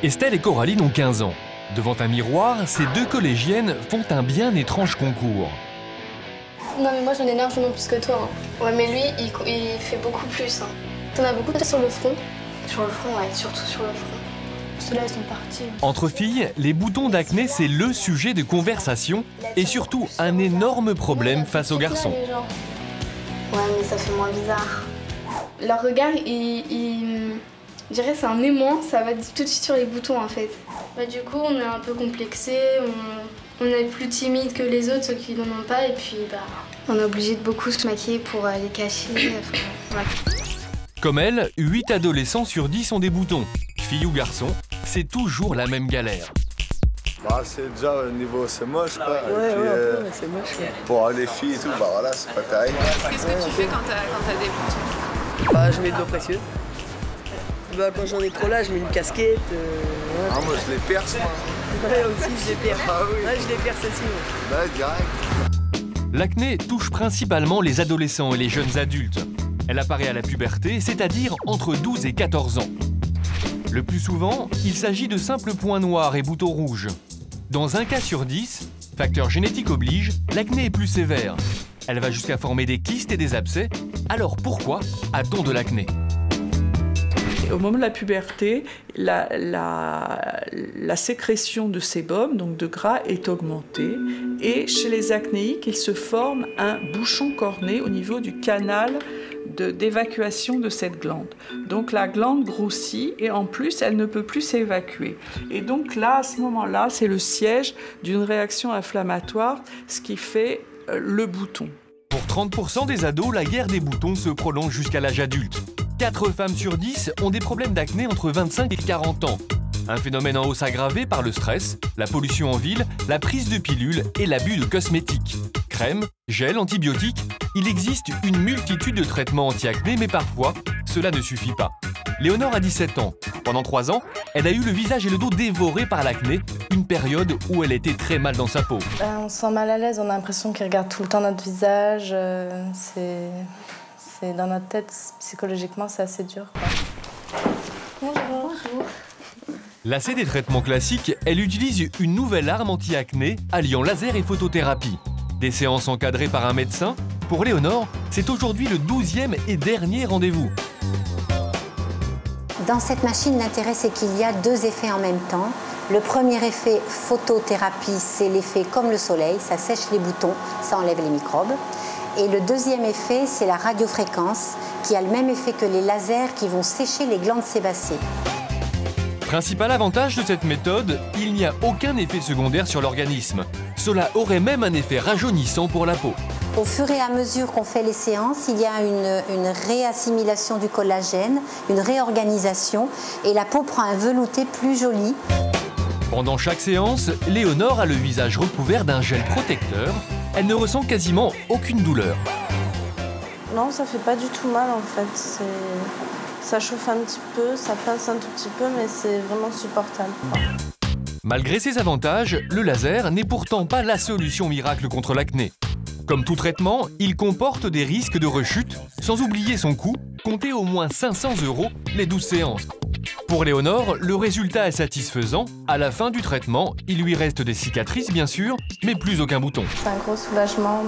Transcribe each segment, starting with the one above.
Estelle et Coraline ont 15 ans. Devant un miroir, ces deux collégiennes font un bien étrange concours. Non mais moi j'en ai largement plus que toi. Hein. Ouais mais lui il fait beaucoup plus. Hein. T'en as beaucoup sur le front. Sur le front, ouais, surtout sur le front. Ceux-là ils sont partis. Entre filles, les boutons d'acné c'est le sujet de conversation et surtout un énorme problème face aux garçons. Ouais mais ça fait moins bizarre. Leur regard, je dirais c'est un aimant, ça va tout de suite sur les boutons en fait. Bah, du coup on est un peu complexé, on est plus timide que les autres, ceux qui n'en ont pas, et puis bah, on est obligé de beaucoup se maquiller pour les cacher. Enfin, ouais. Comme elle, 8 adolescents sur 10 ont des boutons. Filles ou garçons, c'est toujours la même galère. Bah, c'est déjà au niveau, c'est moche quoi. Ouais, puis, c'est moche. Ouais. Pour les filles et tout, bah voilà, c'est pas terrible. Qu'est-ce que tu fais quand t'as des boutons? Bah, je mets de l'eau précieuse. Bah, quand j'en ai trop là, je mets une casquette. Ouais. Ah, moi je les perce moi. Ouais, aussi je les perce. Ah oui. Ouais, je les perce aussi. Ouais. Ouais, direct. L'acné touche principalement les adolescents et les jeunes adultes. Elle apparaît à la puberté, c'est-à-dire entre 12 et 14 ans. Le plus souvent, il s'agit de simples points noirs et boutons rouges. Dans un cas sur 10, facteur génétique oblige, l'acné est plus sévère. Elle va jusqu'à former des kystes et des abcès. Alors pourquoi a-t-on de l'acné ? Au moment de la puberté, la sécrétion de sébum, donc de gras, est augmentée. Et chez les acnéiques, il se forme un bouchon corné au niveau du canal d'évacuation de cette glande. Donc la glande grossit et en plus, elle ne peut plus s'évacuer. Et donc là, à ce moment-là, c'est le siège d'une réaction inflammatoire, ce qui fait le bouton. Pour 30% des ados, la guerre des boutons se prolonge jusqu'à l'âge adulte. 4 femmes sur 10 ont des problèmes d'acné entre 25 et 40 ans. Un phénomène en hausse aggravé par le stress, la pollution en ville, la prise de pilules et l'abus de cosmétiques. Crème, gel, antibiotiques, il existe une multitude de traitements anti-acné, mais parfois, cela ne suffit pas. Léonore a 17 ans. Pendant 3 ans, elle a eu le visage et le dos dévorés par l'acné, une période où elle était très mal dans sa peau. On se sent mal à l'aise, on a l'impression qu'ils regardent tout le temps notre visage. C'est dans notre tête, psychologiquement, c'est assez dur. Quoi. Bonjour. Lassée des traitements classiques, elle utilise une nouvelle arme anti-acné alliant laser et photothérapie. Des séances encadrées par un médecin, pour Léonore, c'est aujourd'hui le 12e et dernier rendez-vous. Dans cette machine, l'intérêt, c'est qu'il y a 2 effets en même temps. Le premier effet, photothérapie, c'est l'effet comme le soleil, ça sèche les boutons, ça enlève les microbes. Et le deuxième effet, c'est la radiofréquence, qui a le même effet que les lasers qui vont sécher les glandes sébacées. Principal avantage de cette méthode, il n'y a aucun effet secondaire sur l'organisme. Cela aurait même un effet rajeunissant pour la peau. Au fur et à mesure qu'on fait les séances, il y a une réassimilation du collagène, une réorganisation, et la peau prend un velouté plus joli. Pendant chaque séance, Léonore a le visage recouvert d'un gel protecteur. Elle ne ressent quasiment aucune douleur. Non, ça fait pas du tout mal en fait. Ça chauffe un petit peu, ça pince un tout petit peu, mais c'est vraiment supportable. Malgré ses avantages, le laser n'est pourtant pas la solution miracle contre l'acné. Comme tout traitement, il comporte des risques de rechute, sans oublier son coût, comptez au moins 500 € les 12 séances. Pour Léonore, le résultat est satisfaisant. À la fin du traitement, il lui reste des cicatrices bien sûr, mais plus aucun bouton. C'est un gros soulagement,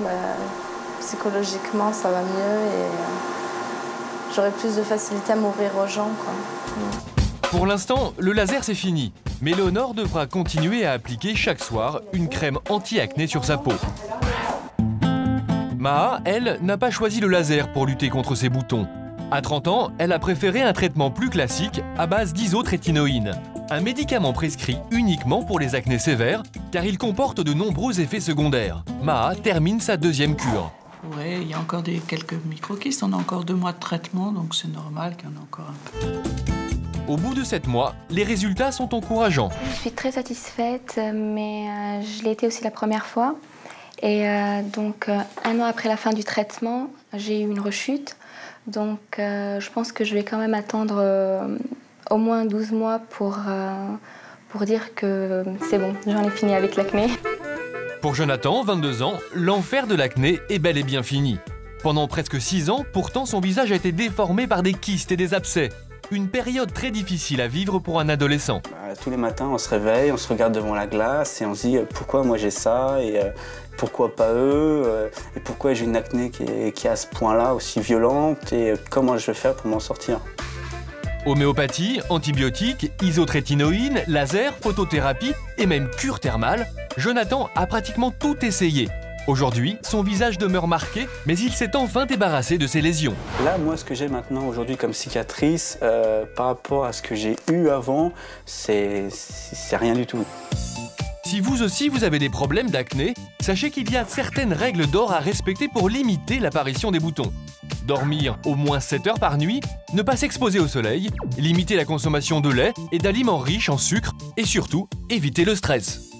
psychologiquement ça va mieux et j'aurai plus de facilité à m'ouvrir aux gens, quoi. Pour l'instant, le laser c'est fini, mais Léonore devra continuer à appliquer chaque soir une crème anti-acné sur sa peau. Maha, elle, n'a pas choisi le laser pour lutter contre ses boutons. À 30 ans, elle a préféré un traitement plus classique à base d'isotrétinoïne, un médicament prescrit uniquement pour les acnés sévères, car il comporte de nombreux effets secondaires. Maha termine sa 2e cure. Oui, il y a encore quelques microkystes, on a encore 2 mois de traitement, donc c'est normal qu'il y en ait encore un peu. Au bout de 7 mois, les résultats sont encourageants. Je suis très satisfaite, mais je l'ai été aussi la première fois. Et donc, 1 an après la fin du traitement, j'ai eu une rechute. Donc, je pense que je vais quand même attendre au moins 12 mois pour dire que c'est bon, j'en ai fini avec l'acné. Pour Jonathan, 22 ans, l'enfer de l'acné est bel et bien fini. Pendant presque 6 ans, pourtant, son visage a été déformé par des kystes et des abcès. une période très difficile à vivre pour un adolescent. Tous les matins, on se réveille, on se regarde devant la glace et on se dit pourquoi moi j'ai ça et pourquoi pas eux et pourquoi j'ai une acné qui est à ce point-là aussi violente et comment je vais faire pour m'en sortir. Homéopathie, antibiotiques, isotrétinoïne, laser, photothérapie et même cure thermale, Jonathan a pratiquement tout essayé. Aujourd'hui, son visage demeure marqué, mais il s'est enfin débarrassé de ses lésions. Là, moi, ce que j'ai maintenant aujourd'hui comme cicatrice, par rapport à ce que j'ai eu avant, c'est rien du tout. Si vous aussi vous avez des problèmes d'acné, sachez qu'il y a certaines règles d'or à respecter pour limiter l'apparition des boutons. Dormir au moins 7 heures par nuit, ne pas s'exposer au soleil, limiter la consommation de lait et d'aliments riches en sucre et surtout éviter le stress.